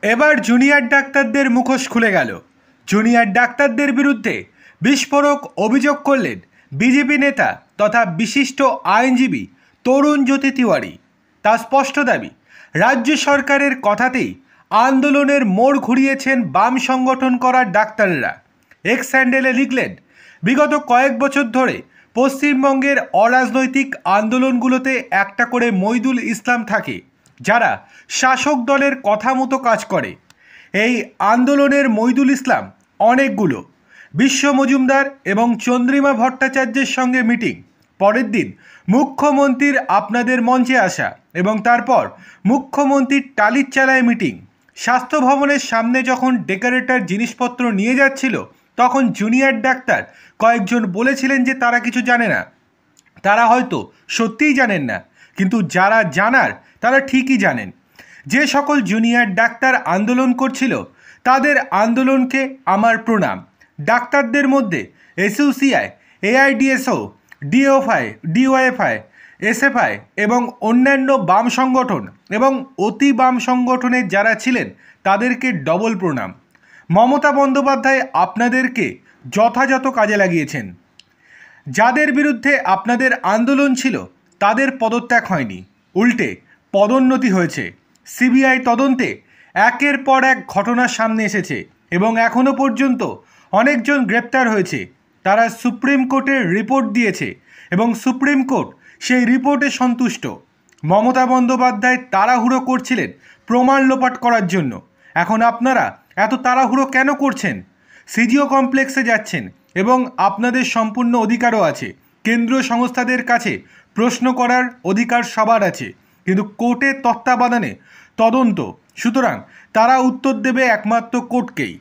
এবার জুনিয়র ডাক্তারদের মুখোশ খুলে গেল। জুনিয়র ডাক্তারদের বিরুদ্ধে বিস্ফোরক অভিযোগ করলেন বিজেপি নেতা তথা বিশিষ্ট আইনজীবী তরুণ জ্যোতি তিওয়ারি। তার স্পষ্ট দাবি, রাজ্য সরকারের কথাতেই আন্দোলনের মোড় ঘুরিয়েছেন বাম সংগঠন করা ডাক্তাররা। এক্স হ্যান্ডেলে লিখলেন, বিগত কয়েক বছর ধরে পশ্চিমবঙ্গের অরাজনৈতিক আন্দোলনগুলোতে একটা করে মইদুল ইসলাম থাকে, যারা শাসক দলের কথা মতো কাজ করে। এই আন্দোলনের মইদুল ইসলাম অনেকগুলো। বিশ্ব মজুমদার এবং চন্দ্রিমা ভট্টাচার্যের সঙ্গে মিটিং, পরের দিন মুখ্যমন্ত্রীর আপনাদের মঞ্চে আসা এবং তারপর মুখ্যমন্ত্রীর টালির চালায় মিটিং। স্বাস্থ্য ভবনের সামনে যখন ডেকোরেটর জিনিসপত্র নিয়ে যাচ্ছিল, তখন জুনিয়র ডাক্তার কয়েকজন বলেছিলেন যে তারা কিছু জানে না। তারা হয়তো সত্যিই জানেন না, কিন্তু যারা জানার তারা ঠিকই জানেন। যে সকল জুনিয়র ডাক্তার আন্দোলন করছিল তাদের আন্দোলনকে আমার প্রণাম। ডাক্তারদের মধ্যে এসইউসিআই, এআইডিএসও, ডিওয়াইএফআই, এসএফআই এবং অন্যান্য বাম সংগঠন এবং অতি বাম সংগঠনের যারা ছিলেন তাদেরকে ডবল প্রণাম। মমতা বন্দ্যোপাধ্যায় আপনাদেরকে যথাযথ কাজে লাগিয়েছেন। যাদের বিরুদ্ধে আপনাদের আন্দোলন ছিল তাদের পদত্যাগ হয়নি, উল্টে পদোন্নতি হয়েছে। সিবিআই তদন্তে একের পর এক ঘটনা সামনে এসেছে এবং এখনও পর্যন্ত অনেকজন গ্রেপ্তার হয়েছে। তারা সুপ্রিম কোর্টের রিপোর্ট দিয়েছে এবং সুপ্রিম কোর্ট সেই রিপোর্টে সন্তুষ্ট। মমতা বন্দ্যোপাধ্যায় তাড়াহুড়ো করছিলেন প্রমাণ লোপাট করার জন্য। এখন আপনারা এত তাড়াহুড়ো কেন করছেন? সিজিও কমপ্লেক্সে যাচ্ছেন এবং আপনাদের সম্পূর্ণ অধিকারও আছে। কেন্দ্রীয় সংস্থাদের কাছে প্রশ্ন করার অধিকার সবার আছে, কিন্তু কোর্টের তত্ত্বাবধানে তদন্ত, সুতরাং তারা উত্তর দেবে একমাত্র কোর্টকেই।